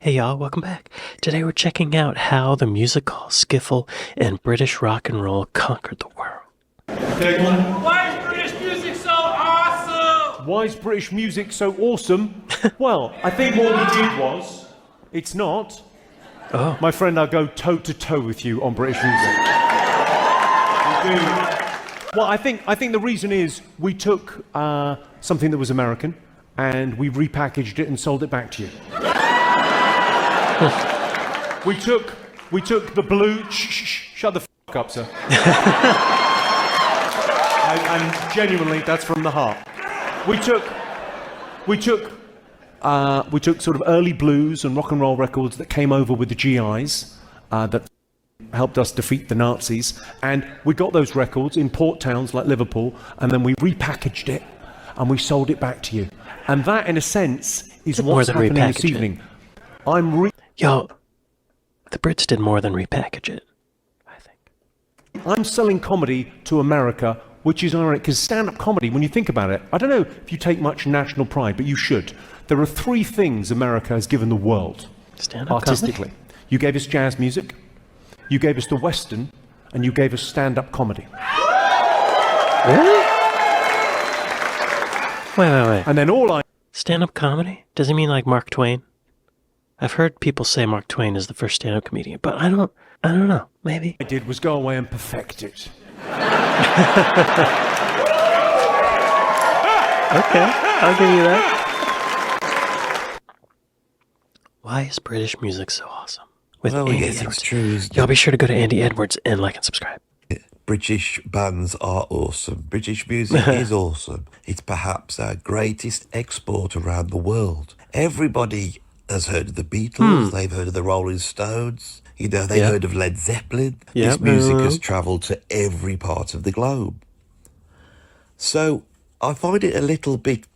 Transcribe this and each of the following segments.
Hey y'all, welcome back. Today we're checking out how the music hall, skiffle, and British rock and roll conquered the world. Why is British music so awesome? Why is British music so awesome? Well, I think what we did was, it's not. Oh. My friend, I'll go toe to toe with you on British music. We do. Well, I think the reason is we took something that was American and we repackaged it and sold it back to you. We took the blue. Shut the f*** up, sir. and genuinely, that's from the heart. We took sort of early blues and rock and roll records that came over with the GIs that helped us defeat the Nazis, and we got those records in port towns like Liverpool, and then we repackaged it and we sold it back to you. And that, in a sense, is what's happening this evening. Yo, the Brits did more than repackage it, I think. I'm selling comedy to America, which is ironic, because stand-up comedy, when you think about it, I don't know if you take much national pride, but you should. There are three things America has given the world, stand-up artistically. Comedy? You gave us jazz music, you gave us the Western, and you gave us stand-up comedy. Really? Wait. And then stand-up comedy? Does he mean like Mark Twain? I've heard people say Mark Twain is the first stand-up comedian, but I don't know. Maybe. I did was go away and perfect it. Okay, I'll give you that. Why is British music so awesome? With Andy Edwards. It's true. Y'all be sure to go to Andy Edwards and like and subscribe. British bands are awesome. British music is awesome. It's perhaps our greatest export around the world. Everybody has heard of the Beatles. They've heard of the Rolling Stones. You know, they've heard of Led Zeppelin. This music has travelled to every part of the globe. So I find it a little bit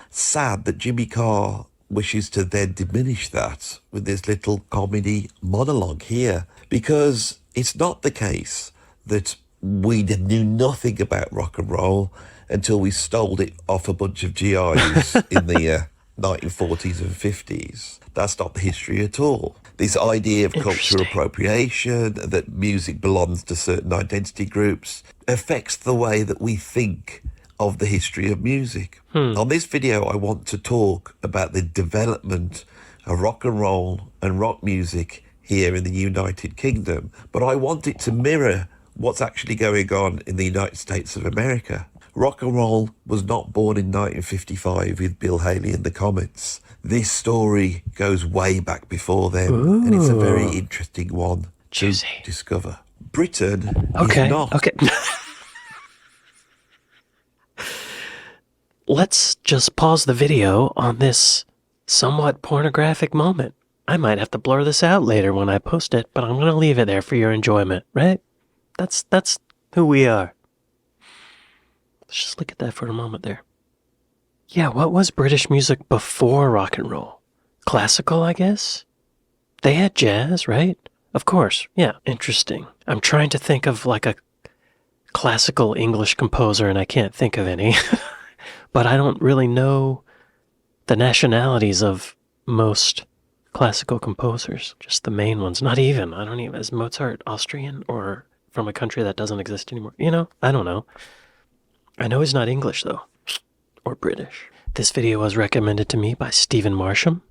sad that Jimmy Carr wishes to then diminish that with this little comedy monologue here, because it's not the case that we knew nothing about rock and roll until we stole it off a bunch of GIs in the 1940s and 50s. That's not the history at all. This idea of cultural appropriation, that music belongs to certain identity groups, affects the way that we think of the history of music. On this video, I want to talk about the development of rock and roll and rock music here in the United Kingdom, but I want it to mirror what's actually going on in the United States of America. Rock and roll was not born in 1955 with Bill Haley and the Comets. This story goes way back before then, and it's a very interesting one to discover. Britain is not... Okay. Let's just pause the video on this somewhat pornographic moment. I might have to blur this out later when I post it, but I'm going to leave it there for your enjoyment, right? That's who we are. Let's just look at that for a moment there. Yeah, what was British music before rock and roll? Classical, I guess? They had jazz, right? Of course, yeah, interesting. I'm trying to think of like a classical English composer and I can't think of any. But I don't really know the nationalities of most classical composers, just the main ones. Not even, I don't even, is Mozart Austrian or from a country that doesn't exist anymore? You know, I don't know. I know he's not English though, or British. This video was recommended to me by Stephen Marsham.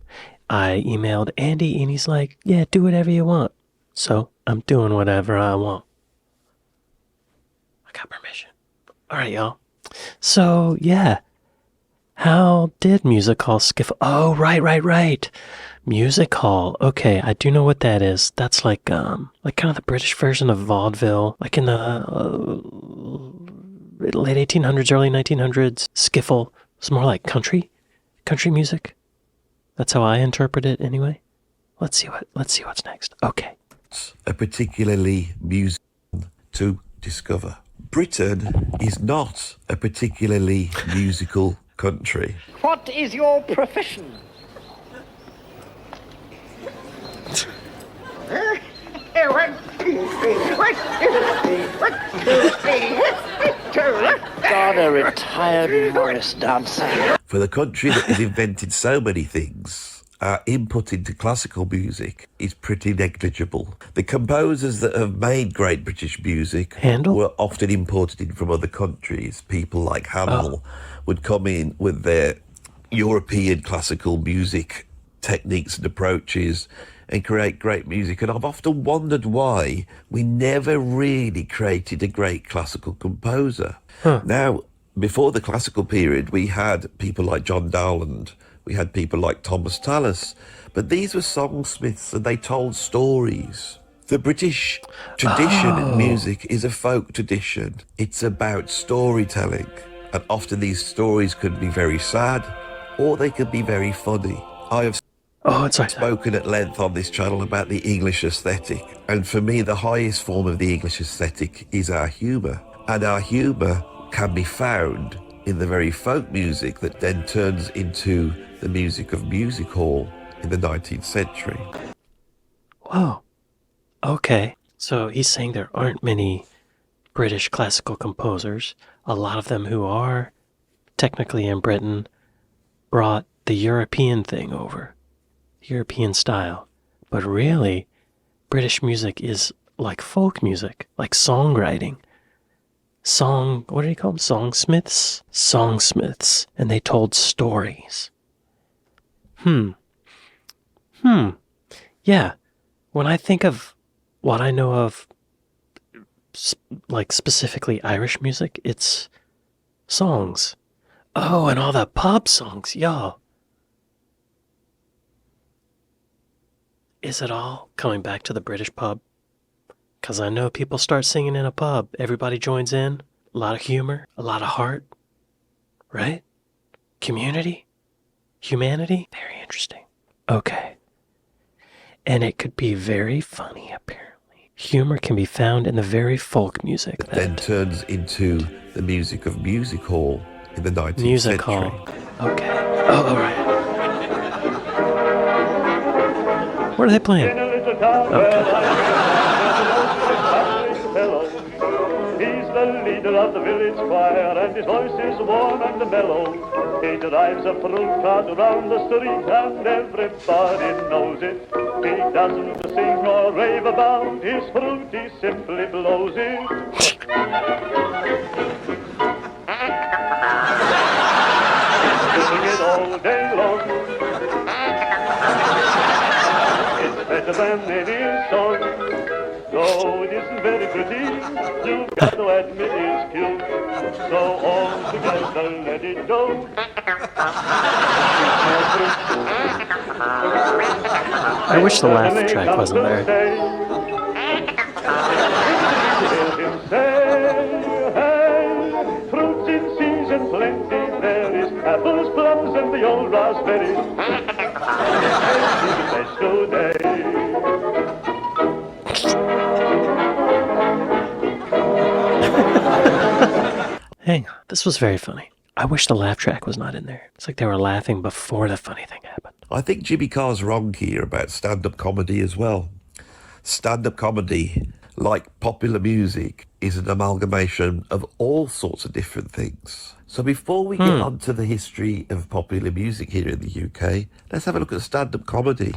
I emailed Andy and he's like, yeah, do whatever you want. So I'm doing whatever I want. I got permission. All right, y'all. So yeah, how did music hall skiffle? Oh, right. Music hall. Okay, I do know what that is. That's like kind of the British version of vaudeville, like in the late 1800s, early 1900s. Skiffle. It's more like country music. That's how I interpret it anyway. Let's see what's next. Okay. A particularly musical to discover. Britain is not a particularly musical country. What is your profession? God, a retired Morris dancer. For the country that has invented so many things our input into classical music is pretty negligible. The composers that have made great British music Handel? were often imported in from other countries. People like Handel would come in with their European classical music techniques and approaches and create great music. And I've often wondered why we never really created a great classical composer. Now, before the classical period, we had people like John Dowland, we had people like Thomas Tallis, but these were songsmiths and they told stories. The British tradition in music is a folk tradition. It's about storytelling, and often these stories could be very sad or they could be very funny. I have spoken at length on this channel about the English aesthetic, and for me the highest form of the English aesthetic is our humour, and our humour can be found in the very folk music that then turns into the music of music hall in the 19th century. Whoa. Okay. So he's saying there aren't many British classical composers. A lot of them who are technically in Britain brought the European thing over, the European style. But really, British music is like folk music, like songwriting. What do you call them? Songsmiths? Songsmiths. And they told stories. Yeah. When I think of what I know of, like specifically Irish music, it's songs. Oh, and all the pub songs, yo. Is it all coming back to the British pub? Because I know people start singing in a pub. Everybody joins in. A lot of humor, a lot of heart. Right? Community? Humanity? Very interesting. Okay. And it could be very funny, apparently. Humor can be found in the very folk music that then turns into the music of music hall in the 19th music century. hall. Okay. Oh, all right. What are they playing? He's the leader of the village choir, and his voice is warm and mellow. He drives a fruit cart around the street, and everybody knows it. He doesn't sing or rave about his fruit, he simply blows it. Sing it all day long. It's better than any song. Though it isn't very pretty, you've got to admit it's cute. So all together let it go. I wish the laugh track wasn't there. Hear him say, hey, fruits in season plenty there is. Apples, plums, and the old raspberries. It's a special day. Hang on, this was very funny. I wish the laugh track was not in there. It's like they were laughing before the funny thing happened. I think Jimmy Carr's wrong here about stand-up comedy as well. Stand-up comedy, like popular music, is an amalgamation of all sorts of different things. So before we get on to the history of popular music here in the UK, let's have a look at stand-up comedy.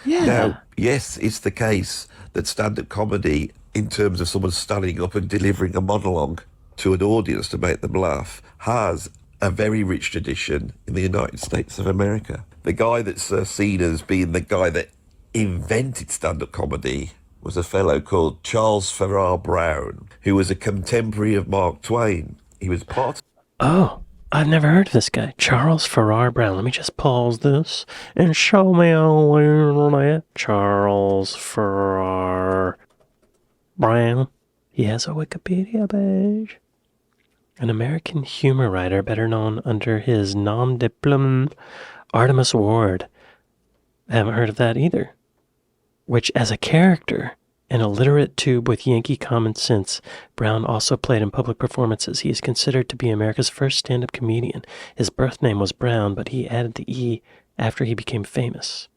Yeah. Now, yes, it's the case that stand-up comedy, in terms of someone standing up and delivering a monologue to an audience to make them laugh, has a very rich tradition in the United States of America. The guy that's seen as being the guy that invented stand-up comedy was a fellow called Charles Farrar Brown, who was a contemporary of Mark Twain. He was part... Oh, I've never heard of this guy. Charles Farrar Brown. Let me just pause this and show me on the internet. Charles Farrar Brown. He has a Wikipedia page. An American humor writer, better known under his nom de plume, Artemus Ward. I haven't heard of that either. Which, as a character, an illiterate tube with Yankee common sense, Brown also played in public performances. He is considered to be America's first stand-up comedian. His birth name was Brown, but he added the E after he became famous.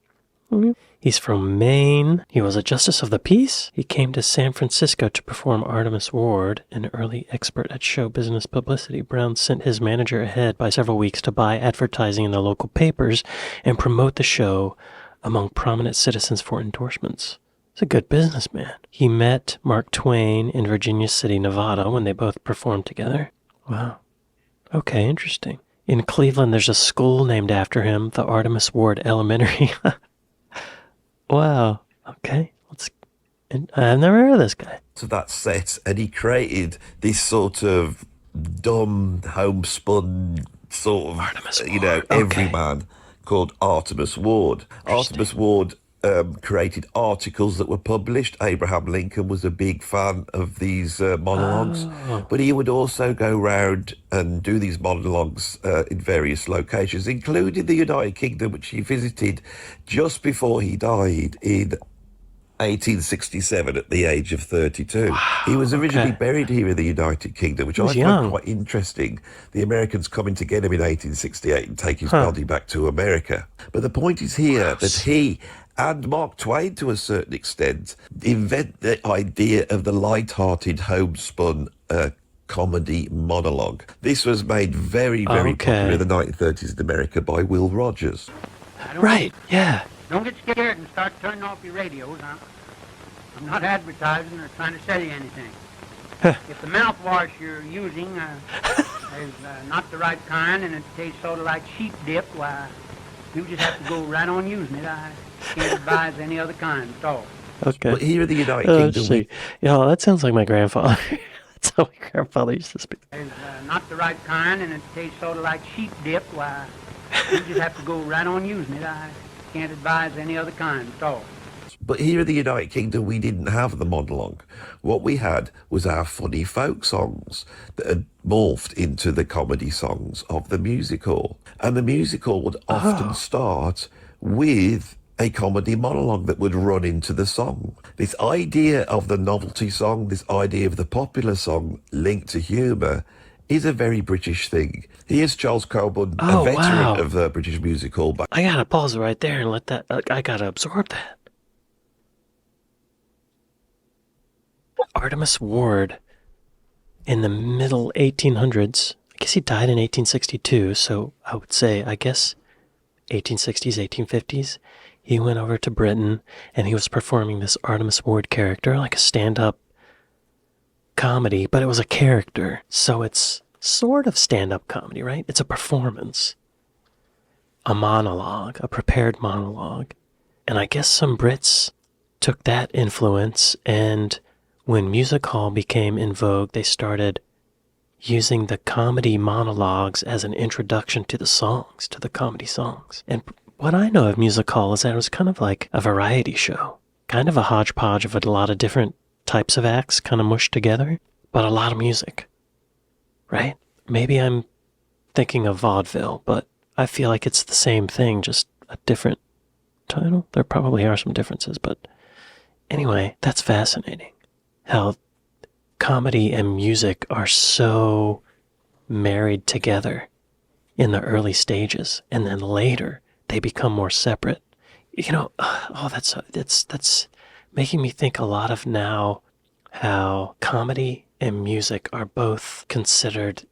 He's from Maine. He was a justice of the peace. He came to San Francisco to perform Artemis Ward, an early expert at show business publicity. Brown sent his manager ahead by several weeks to buy advertising in the local papers and promote the show among prominent citizens for endorsements. He's a good businessman. He met Mark Twain in Virginia City, Nevada, when they both performed together. Wow. Okay, interesting. In Cleveland, there's a school named after him, the Artemis Ward Elementary. Wow. Okay. I've never heard of this guy. To that set, and he created this sort of dumb, homespun sort of, Artemis you know, Ward. Okay. everyman called Artemis Ward. Artemis Ward created articles that were published. Abraham Lincoln was a big fan of these monologues, but he would also go round and do these monologues in various locations, including the United Kingdom, which he visited just before he died in 1867 at the age of 32. Wow, he was originally buried here in the United Kingdom, which I find quite interesting. The Americans coming to get him in 1868 and take his body back to America. But the point is here that he and Mark Twain, to a certain extent, invent the idea of the light-hearted, homespun comedy monologue. This was made very, very popular in the 1930s in America by Will Rogers. Right, yeah. Don't get scared and start turning off your radios. I'm not advertising or trying to sell you anything. If the mouthwash you're using is not the right kind and it tastes sort of like sheep dip, why, you just have to go right on using it. I can't advise any other kind at all. Okay. But here in the United Kingdom... Yeah, that sounds like my grandfather. That's how my grandfather used to speak. It's not the right kind and it tastes sort of like sheep dip, why, you just have to go right on using it. I can't advise any other kind at all. But here in the United Kingdom, we didn't have the monologue. What we had was our funny folk songs that had morphed into the comedy songs of the music hall. And the music hall would often start with a comedy monologue that would run into the song. This idea of the novelty song, this idea of the popular song linked to humour, is a very British thing. Here's Charles Coburn, a veteran of the British music hall. I gotta pause right there and let that, I gotta absorb that. Artemis Ward, in the middle 1800s, I guess he died in 1862, so I would say, I guess, 1860s, 1850s, he went over to Britain and he was performing this Artemis Ward character, like a stand-up comedy, but it was a character, so it's sort of stand-up comedy, right? It's a performance, a monologue, a prepared monologue. And I guess some Brits took that influence, and when music hall became in vogue, they started using the comedy monologues as an introduction to the songs, to the comedy songs. And what I know of music hall is that it was kind of like a variety show, kind of a hodgepodge of a lot of different types of acts kind of mushed together, but a lot of music, right? Maybe I'm thinking of vaudeville, but I feel like it's the same thing, just a different title. There probably are some differences, but anyway, that's fascinating. How comedy and music are so married together in the early stages, and then later they become more separate. You know, that's making me think a lot of now how comedy and music are both considered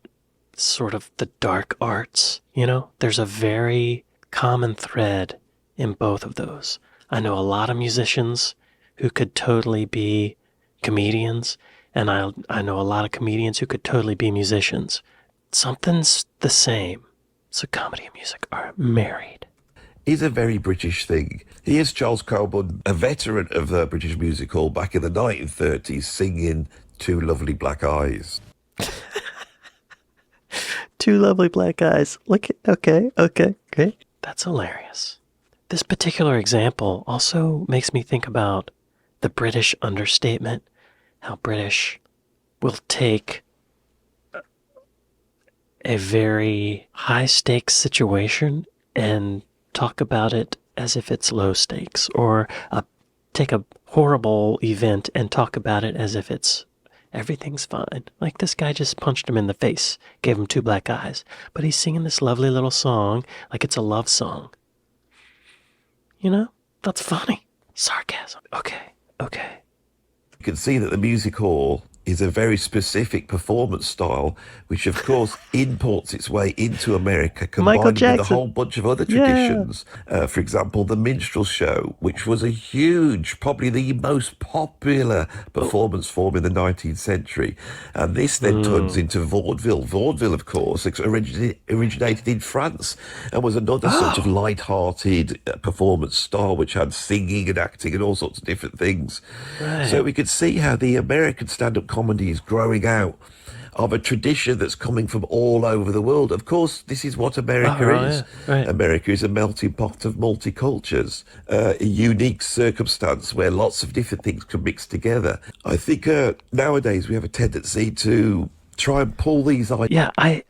sort of the dark arts. You know, there's a very common thread in both of those. I know a lot of musicians who could totally be comedians, and I know a lot of comedians who could totally be musicians. Something's the same. So comedy and music are married. Is a very British thing. Here's Charles Coburn, a veteran of the British music hall back in the 1930s, singing Two Lovely Black Eyes. Two lovely black eyes. Look, okay. That's hilarious. This particular example also makes me think about the British understatement, how British will take a very high-stakes situation and talk about it as if it's low stakes, or take a horrible event and talk about it as if it's everything's fine. Like this guy just punched him in the face, gave him two black eyes, but he's singing this lovely little song like it's a love song. You know? That's funny. Sarcasm. Okay. You can see that the music hall is a very specific performance style, which of course imports its way into America, Michael combined with a Jackson. whole bunch of other Yeah. traditions. For example, the minstrel show, which was a huge, probably the most popular performance form in the 19th century. And this then turns into vaudeville. Vaudeville, of course, originated in France and was another sort of light-hearted performance style, which had singing and acting and all sorts of different things. Right. So we could see how the American stand-up comedy is growing out of a tradition that's coming from all over the world. Of course, this is what America is. Yeah, right. America is a melting pot of multicultures, a unique circumstance where lots of different things can mix together. I think nowadays we have a tendency to try and pull these ideas Yeah, I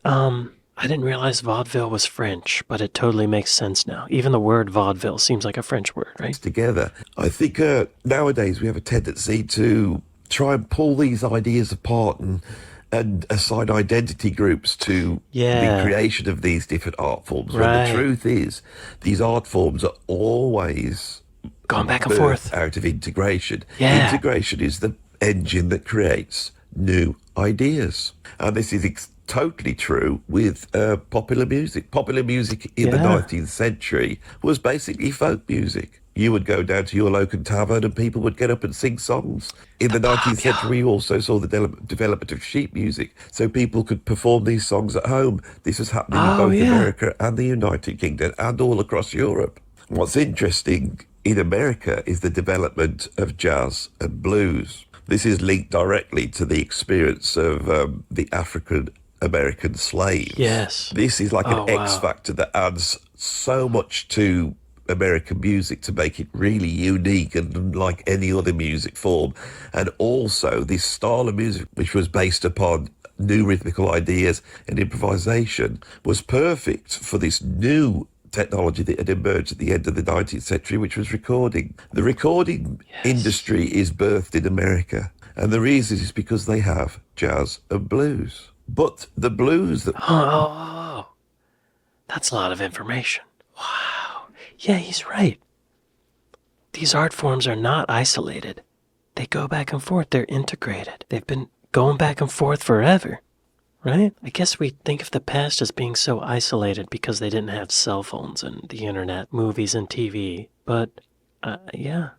didn't realize vaudeville was French, but it totally makes sense now. Even the word vaudeville seems like a French word, right? together. I think nowadays we have a tendency to try and pull these ideas apart and assign identity groups to the creation of these different art forms. When Right. the truth is, these art forms are always Going back and birthed forth. out of integration. Yeah. Integration is the engine that creates new ideas. And this is totally true with popular music. Popular music in the Yeah. 19th century was basically folk music. You would go down to your local tavern and people would get up and sing songs. In the 19th century, we also saw the development of sheet music, so people could perform these songs at home. This was happening in both America and the United Kingdom and all across Europe. What's interesting in America is the development of jazz and blues. This is linked directly to the experience of the African American slaves. Yes. This is like an Oh, wow. X factor that adds so much to American music to make it really unique and unlike any other music form. And also this style of music, which was based upon new rhythmical ideas and improvisation, was perfect for this new technology that had emerged at the end of the 19th century, which was recording. The recording industry is birthed in America, and the reason is because they have jazz and blues. But the blues that Oh. That's a lot of information. Wow. Yeah, he's right. These art forms are not isolated. They go back and forth. They're integrated. They've been going back and forth forever, right? I guess we think of the past as being so isolated because they didn't have cell phones and the internet, movies and TV. But, yeah.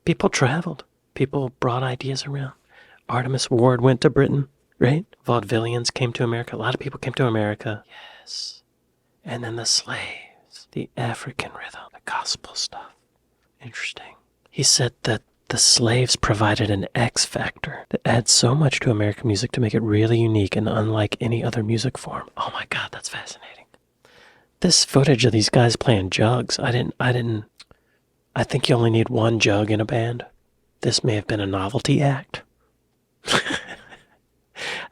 People traveled. People brought ideas around. Artemis Ward went to Britain, right? Vaudevillians came to America. A lot of people came to America. Yes. And then the slaves, the African rhythm, the gospel stuff. Interesting. He said that the slaves provided an X factor that adds so much to American music to make it really unique and unlike any other music form. Oh my God, that's fascinating. This footage of these guys playing jugs, I think you only need one jug in a band. This may have been a novelty act.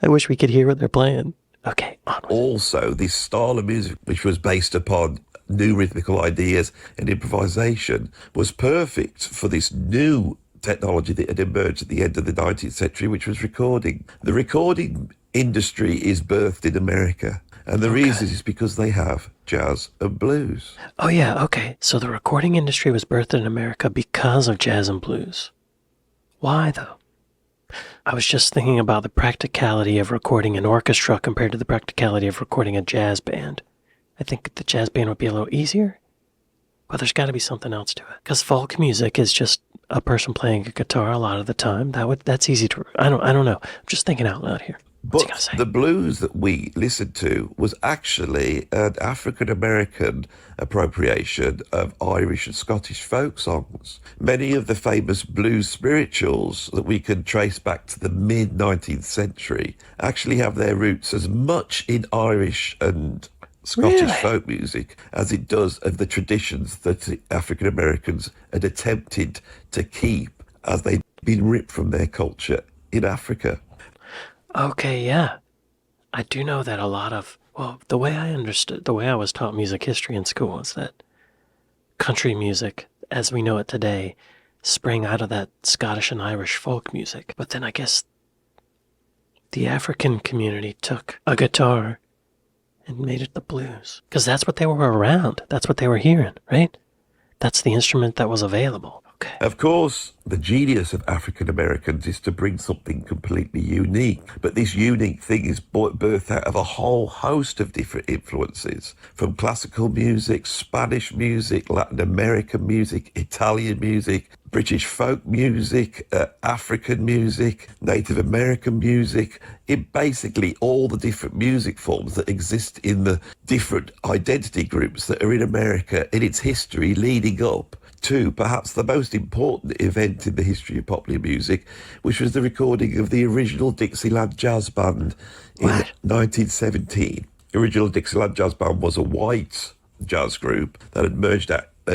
I wish we could hear what they're playing. Okay, onward. also this style of music, which was based upon new rhythmical ideas and improvisation, was perfect for this new technology that had emerged at the end of the 19th century, which was recording. The recording industry is birthed in America, and the reason is because they have jazz and blues. Oh yeah, okay. So the recording industry was birthed in America because of jazz and blues. Why though? I was just thinking about the practicality of recording an orchestra compared to the practicality of recording a jazz band. I think the jazz band would be a little easier, but there's got to be something else to it. Because folk music is just a person playing a guitar a lot of the time. That's easy to. I don't know. I'm just thinking out loud here. What's he gonna But say? the blues that we listened to was actually an African-American appropriation of Irish and Scottish folk songs. Many of the famous blues spirituals that we can trace back to the mid-19th century actually have their roots as much in Irish and Scottish Really? folk music as it does of the traditions that the African-Americans had attempted to keep as they'd been ripped from their culture in Africa. Okay, yeah. I do know that a lot of, well, the way I was taught music history in school is that country music, as we know it today, sprang out of that Scottish and Irish folk music. But then I guess the African community took a guitar and made it the blues. Because that's what they were around. That's what they were hearing, right? that's the instrument that was available. Okay. Of course, the genius of African Americans is to bring something completely unique. But this unique thing is birthed out of a whole host of different influences, from classical music, Spanish music, Latin American music, Italian music, British folk music, African music, Native American music, in basically all the different music forms that exist in the different identity groups that are in America in its history leading up to perhaps the most important event in the history of popular music, which was the recording of the original Dixieland Jazz Band in 1917. The original Dixieland Jazz Band was a white jazz group that had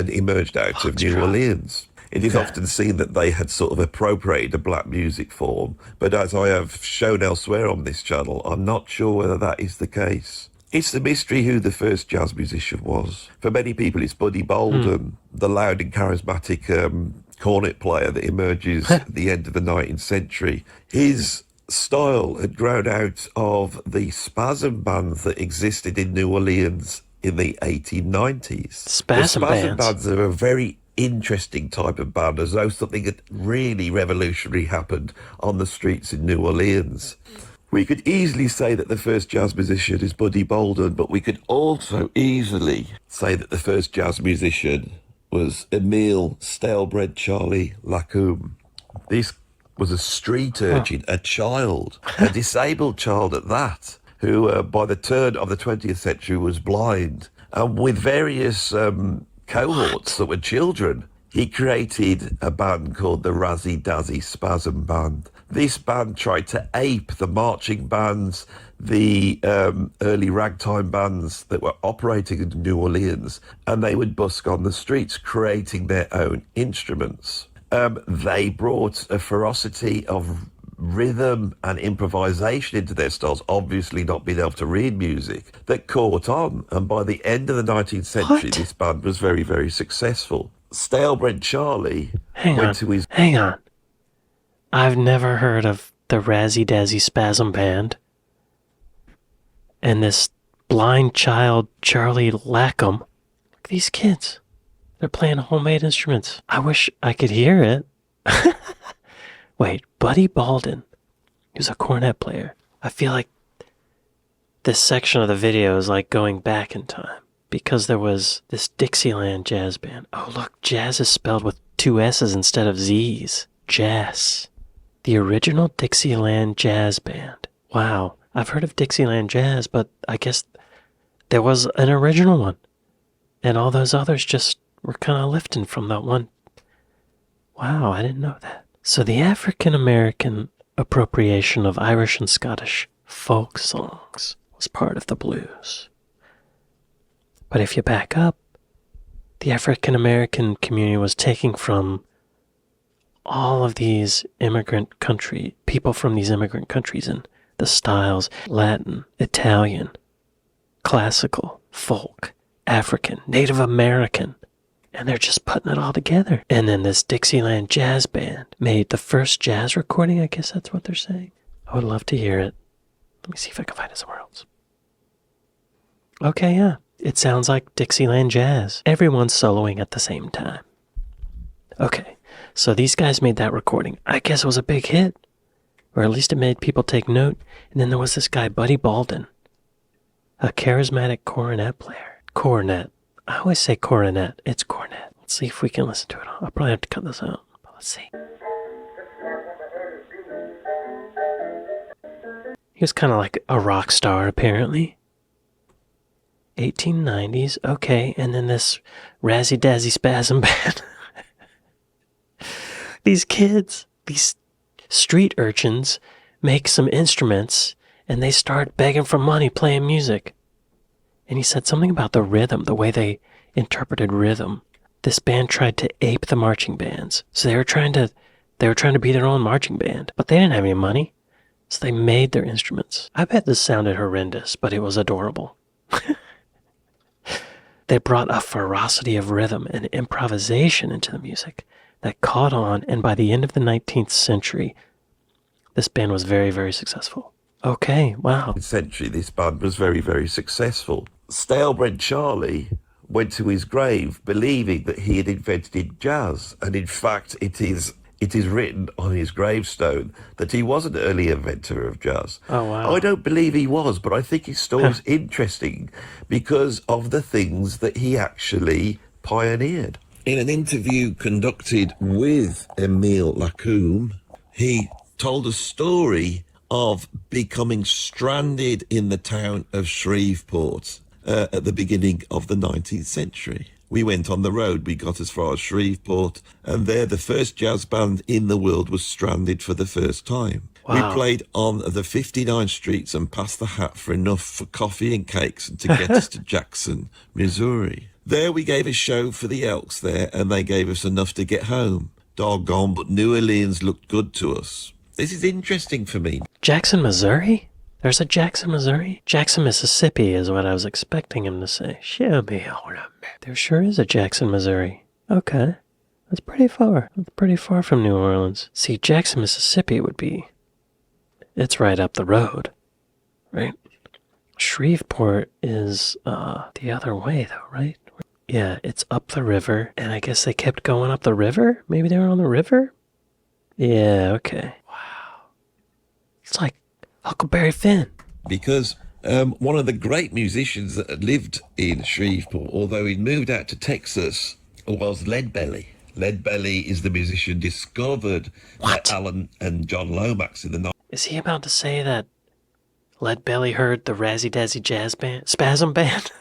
emerged out of New Orleans. It is often seen that they had sort of appropriated a black music form, but as I have shown elsewhere on this channel, I'm not sure whether that is the case. It's a mystery who the first jazz musician was. For many people, it's Buddy Bolden, the loud and charismatic cornet player that emerges at the end of the 19th century. His style had grown out of the spasm bands that existed in New Orleans in the 1890s. Spasm bands are a very interesting type of band, as though something had really revolutionary happened on the streets in New Orleans. We could easily say that the first jazz musician is Buddy Bolden, but we could also easily say that the first jazz musician was Emile Stalebread Charlie Lacombe. This was a street urchin, a child, a disabled child at that, who by the turn of the 20th century was blind, and with various cohorts that were children. He created a band called the Razzie Dazzy Spasm Band. This band tried to ape the marching bands, the early ragtime bands that were operating in New Orleans, and they would busk on the streets creating their own instruments. They brought a ferocity of rhythm and improvisation into their styles, obviously not being able to read music, that caught on. And by the end of the 19th century, this band was very, very successful. Stalebread Charlie went to his... Hang on. I've never heard of the Razzie Dazzy Spasm Band. And this blind child, Charlie Lacombe. Look at these kids. They're playing homemade instruments. I wish I could hear it. Wait, Buddy Bolden. He was a cornet player. I feel like this section of the video is like going back in time, because there was this Dixieland jazz band. Oh, look, jazz is spelled with 2 S's instead of Z's. Jazz. The original Dixieland jazz band. Wow, I've heard of Dixieland jazz, but I guess there was an original one. And all those others just were kind of lifting from that one. Wow, I didn't know that. So the African-American appropriation of Irish and Scottish folk songs was part of the blues. But if you back up, the African-American community was taking from all of these people from these immigrant countries, and the styles: Latin, Italian, classical, folk, African, Native American, and they're just putting it all together. And then this Dixieland jazz band made the first jazz recording, I guess that's what they're saying. I would love to hear it. Let me see if I can find it somewhere else. Okay, yeah. It sounds like Dixieland jazz. Everyone's soloing at the same time. Okay, so these guys made that recording. I guess it was a big hit. Or at least it made people take note. And then there was this guy, Buddy Bolden, a charismatic cornet player. Cornet. I always say coronet. It's cornet. Let's see if we can listen to it. I'll probably have to cut this out. But let's see. He was kind of like a rock star, apparently. 1890s. Okay, and then this Razzie Dazzy Spasm Band. These kids, these street urchins, make some instruments, and they start begging for money playing music. And he said something about the rhythm, the way they interpreted rhythm. This band tried to ape the marching bands. So they were trying to be their own marching band, but they didn't have any money. So they made their instruments. I bet this sounded horrendous, but it was adorable. They brought a ferocity of rhythm and improvisation into the music that caught on, and by the end of the 19th century, this band was very, very successful. Okay, wow. Century, this band was very, very successful. Stalebread Charlie went to his grave believing that he had invented jazz. And in fact, it is written on his gravestone that he was an early inventor of jazz. Oh, wow. I don't believe he was, but I think his story's interesting because of the things that he actually pioneered. In an interview conducted with Emile Lacombe, he told a story of becoming stranded in the town of Shreveport at the beginning of the 19th century. We went on the road, we got as far as Shreveport, and there the first jazz band in the world was stranded for the first time. Wow. We played on the 59 streets and passed the hat for enough for coffee and cakes and to get us to Jackson, Missouri. There we gave a show for the Elks there, and they gave us enough to get home. Doggone, but New Orleans looked good to us. This is interesting for me. Jackson, Missouri? There's a Jackson, Missouri? Jackson, Mississippi is what I was expecting him to say. Show me all of it. There sure is a Jackson, Missouri. Okay. That's pretty far. That's pretty far from New Orleans. See, Jackson, Mississippi would be... It's right up the road. Right? Shreveport is, the other way, though, right? Yeah, it's up the river, and I guess they kept going up the river? Maybe they were on the river? Yeah, okay. Wow. It's like Huckleberry Finn. Because one of the great musicians that had lived in Shreveport, although he'd moved out to Texas, was Leadbelly. Leadbelly is the musician discovered by Alan and John Lomax in the 90s. Is he about to say that Leadbelly heard the Razzie Dazzy Jazz Band, Spasm Band?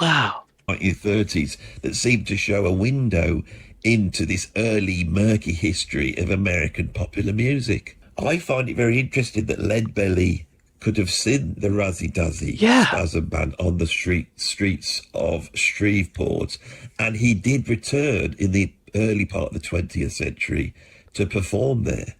Wow. 1930s that seemed to show a window into this early murky history of American popular music. I find it very interesting that Leadbelly could have seen the Razzie Dazzy Spasm Band on the streets of Shreveport, and he did return in the early part of the 20th century to perform there.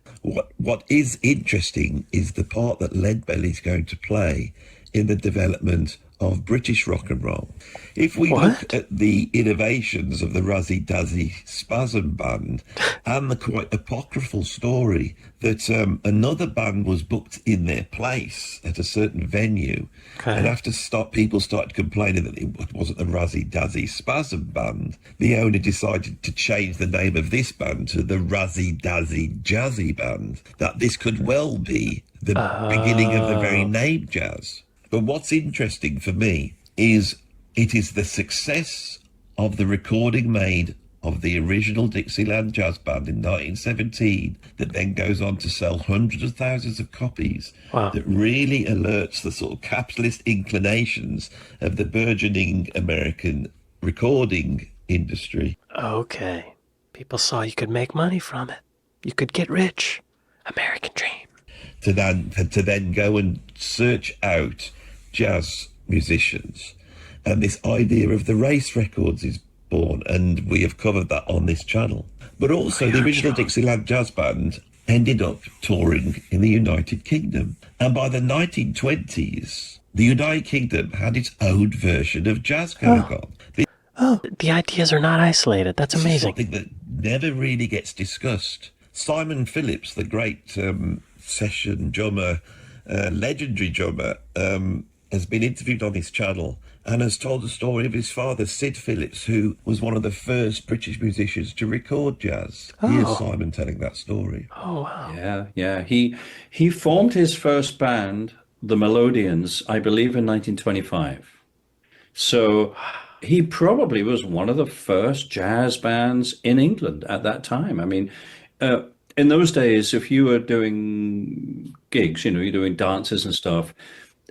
What is interesting is the part that Leadbelly is going to play in the development of British rock and roll. If we look at the innovations of the Razzie Dazzy Spasm Band and the quite apocryphal story that another band was booked in their place at a certain venue, and after people started complaining that it wasn't the Razzie Dazzy Spasm Band, the owner decided to change the name of this band to the Razzie Dazzy Jazzy Band, that this could well be the beginning of the very name jazz. But what's interesting for me is it is the success of the recording made of the original Dixieland Jazz Band in 1917 that then goes on to sell hundreds of thousands of copies that really alerts the sort of capitalist inclinations of the burgeoning American recording industry. Okay. People saw you could make money from it. You could get rich. American dream. To then go and search out jazz musicians, and this idea of the race records is born, and we have covered that on this channel. But also the original Dixieland Jazz Band ended up touring in the United Kingdom, and by the 1920s the United Kingdom had its own version of jazz going on. The ideas are not isolated. That's amazing. Something that never really gets discussed. Simon Phillips, the great session drummer, legendary drummer, has been interviewed on this channel and has told the story of his father, Sid Phillips, who was one of the first British musicians to record jazz. Here's Simon telling that story. Oh, wow. Yeah. He formed his first band, the Melodians, I believe in 1925. So he probably was one of the first jazz bands in England at that time. I mean, in those days, if you were doing gigs, you're doing dances and stuff,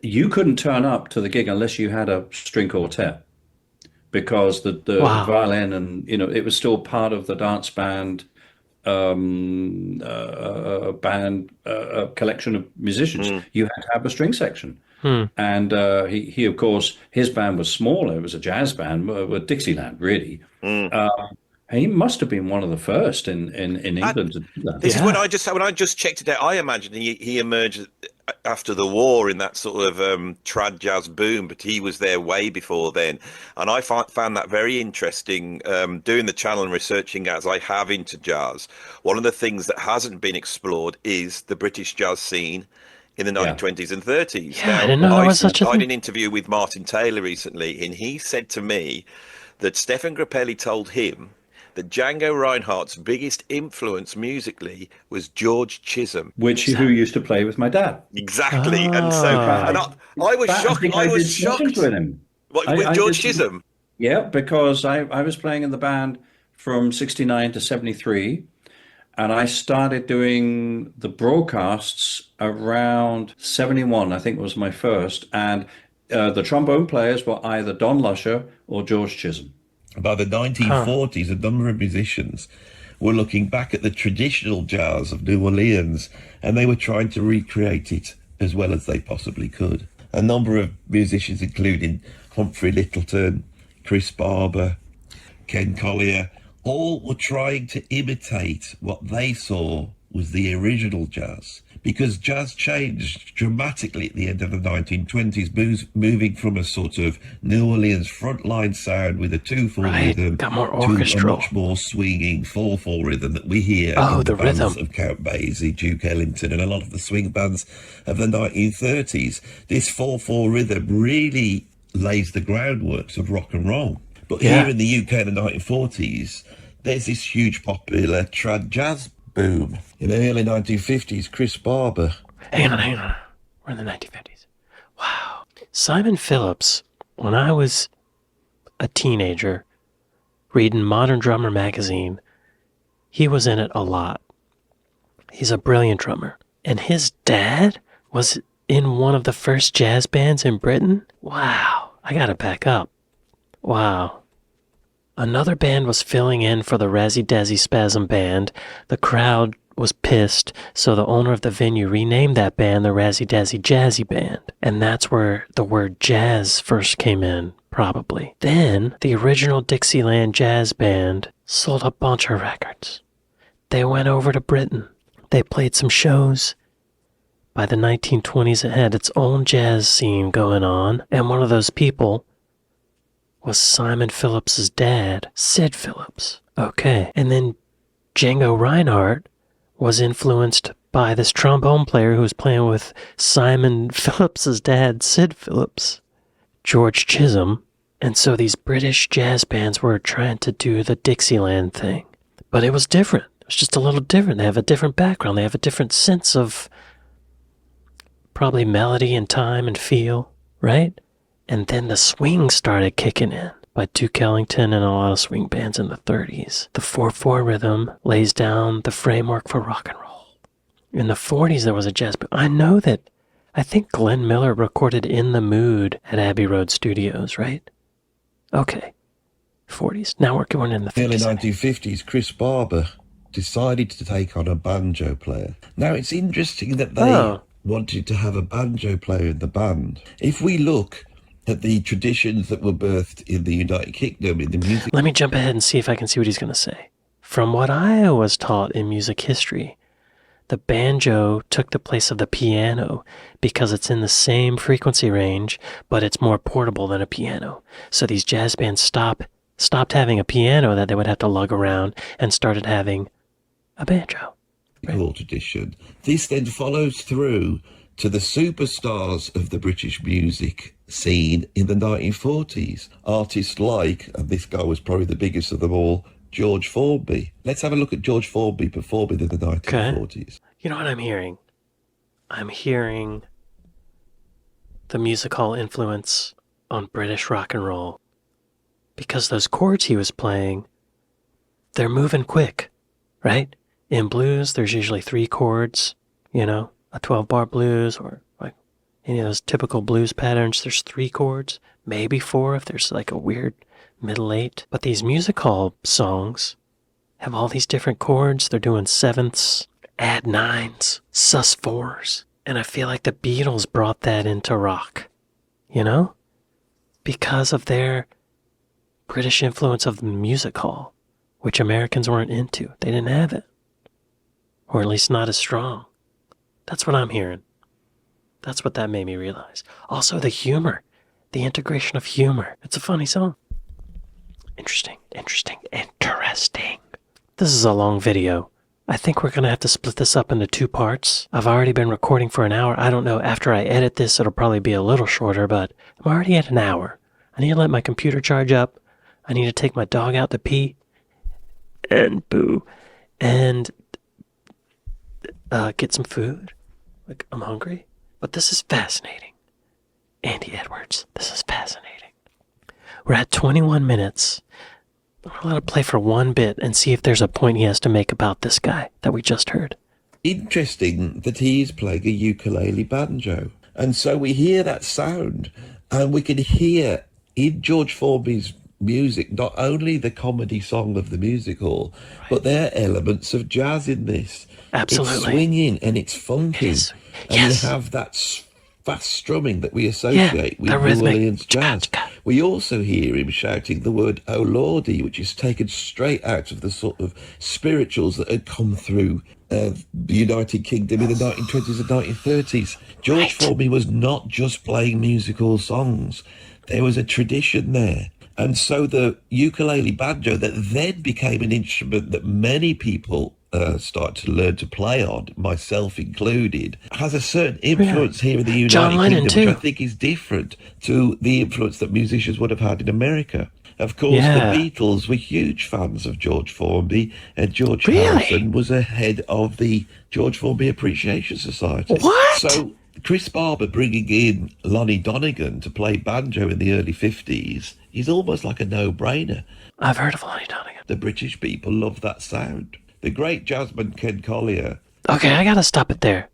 you couldn't turn up to the gig unless you had a string quartet, because the violin and, it was still part of the dance band, collection of musicians. You had to have a string section. And he, of course, his band was smaller. It was a jazz band with Dixieland, really. He must have been one of the first in England to do that. This is when I just checked it out. I imagine he emerged after the war in that sort of trad jazz boom, but he was there way before then. And I found that very interesting, doing the channel and researching as I have into jazz. One of the things that hasn't been explored is the British jazz scene in the 1920s and 30s. Yeah, I didn't know there was such a I thing. did an interview with Martin Taylor recently, and he said to me that Stefan Grappelli told him that Django Reinhardt's biggest influence musically was George Chisholm. Who used to play with my dad. Exactly. And so and I was shocked. I was shocked with him. With George Chisholm. Yeah, because I was playing in the band from 69 to 73. And I started doing the broadcasts around 71, I think was my first. And the trombone players were either Don Lusher or George Chisholm. By the 1940s, a number of musicians were looking back at the traditional jazz of New Orleans, and they were trying to recreate it as well as they possibly could. A number of musicians, including Humphrey Lyttelton, Chris Barber, Ken Collier, all were trying to imitate what they saw was the original jazz, because jazz changed dramatically at the end of the 1920s, moving from a sort of New Orleans frontline sound with a 2/4 rhythm got more to orchestral. a much more swinging 4/4 rhythm that we hear Oh, in the bands rhythm. of Count Basie, Duke Ellington, and a lot of the swing bands of the 1930s. This 4/4 rhythm really lays the groundwork of rock and roll. But here in the UK in the 1940s, there's this huge popular trad jazz boom. In the early 1950s, Chris Barber. Hang on. We're in the 1950s. Wow. Simon Phillips, when I was a teenager, reading Modern Drummer magazine, he was in it a lot. He's a brilliant drummer. And his dad was in one of the first jazz bands in Britain? Wow. I gotta back up. Wow. Another band was filling in for the Razzie Dazzy Spasm Band. The crowd was pissed, so the owner of the venue renamed that band the Razzie Dazzy Jazzy Band. And that's where the word jazz first came in, probably. Then, the original Dixieland Jazz Band sold a bunch of records. They went over to Britain. They played some shows. By the 1920s, it had its own jazz scene going on, and one of those people was Simon Phillips' dad, Sid Phillips. Okay. And then Django Reinhardt was influenced by this trombone player who was playing with Simon Phillips' dad, Sid Phillips, George Chisholm. And so these British jazz bands were trying to do the Dixieland thing. But it was different. It was just a little different. They have a different background. They have a different sense of probably melody and time and feel, right? And then the swing started kicking in by Duke Ellington and a lot of swing bands in the 30s. The 4/4 rhythm lays down the framework for rock and roll. In the 40s, there was a jazz band. I think Glenn Miller recorded In the Mood at Abbey Road Studios, right? Okay. 40s. Now we're going in the 50s. Early 1950s, Chris Barber decided to take on a banjo player. Now, it's interesting that they wanted to have a banjo player in the band. If we look at the traditions that were birthed in the United Kingdom in the music... Let me jump ahead and see if I can see what he's going to say. From what I was taught in music history, the banjo took the place of the piano because it's in the same frequency range, but it's more portable than a piano. So these jazz bands stopped having a piano that they would have to lug around and started having a banjo. Right. Tradition. This then follows through to the superstars of the British music scene in the 1940s. Artists like, and this guy was probably the biggest of them all, George Formby. Let's have a look at George Formby performing in the 1940s. Okay. You know what I'm hearing? I'm hearing the music hall influence on British rock and roll. Because those chords he was playing, they're moving quick, right? In blues, there's usually 3 chords, you know, a 12-bar blues or like any of those typical blues patterns. There's 3 chords, maybe 4 if there's like a weird middle 8. But these music hall songs have all these different chords. They're doing 7ths, add 9s, sus 4s. And I feel like the Beatles brought that into rock, you know? Because of their British influence of the music hall, which Americans weren't into. They didn't have it. Or at least not as strong. That's what I'm hearing. That's what that made me realize. Also the humor. The integration of humor. It's a funny song. Interesting. This is a long video. I think we're going to have to split this up into 2 parts. I've already been recording for an hour. I don't know, after I edit this, it'll probably be a little shorter, but I'm already at an hour. I need to let my computer charge up. I need to take my dog out to pee. And boo. And get some food. Like, I'm hungry. But this is fascinating. Andy Edwards, this is fascinating. We're at 21 minutes. I'm going to let it play for 1 bit and see if there's a point he has to make about this guy that we just heard. Interesting that he is playing a ukulele banjo. And so we hear that sound, and we can hear in George Formby's music not only the comedy song of the music hall, but there are elements of jazz in this. Absolutely. It's swinging and it's funky. It is. And Yes. you have that fast strumming that we associate with the New rhythmic. Orleans jazz. We also hear him shouting the word "Oh Lordy," which is taken straight out of the sort of spirituals that had come through the United Kingdom in the 1920s and 1930s. George Formby was not just playing musical songs. There was a tradition there. And so the ukulele banjo that then became an instrument that many people start to learn to play on, myself included, has a certain influence here in the United John Lennon, Kingdom, which too. I think is different to the influence that musicians would have had in America. Of course, Yeah. the Beatles were huge fans of George Formby, and George Really? Harrison was a head of the George Formby Appreciation Society. What? So Chris Barber bringing in Lonnie Donegan to play banjo in the early 50s is almost like a no-brainer. I've heard of Lonnie Donegan. The British people love that sound. The great jazzman Ken Collier. Okay, I gotta stop it there.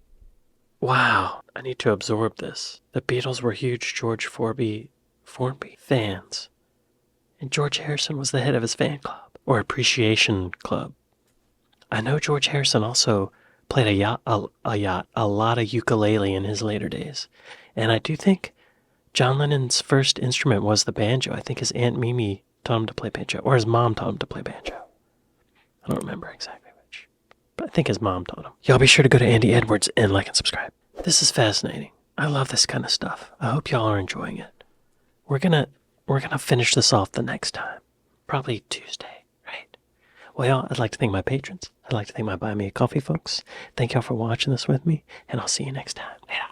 Wow, I need to absorb this. The Beatles were huge George Formby fans. And George Harrison was the head of his fan club, or appreciation club. I know George Harrison also played a lot of ukulele in his later days. And I do think John Lennon's first instrument was the banjo. I think his Aunt Mimi taught him to play banjo, or his mom taught him to play banjo. I don't remember exactly which, but I think his mom taught him. Y'all be sure to go to Andy Edwards and like and subscribe. This is fascinating. I love this kind of stuff. I hope y'all are enjoying it. We're gonna finish this off the next time, probably Tuesday, right? Well, y'all, I'd like to thank my patrons. I'd like to thank my Buy Me a Coffee folks. Thank y'all for watching this with me, and I'll see you next time. Later.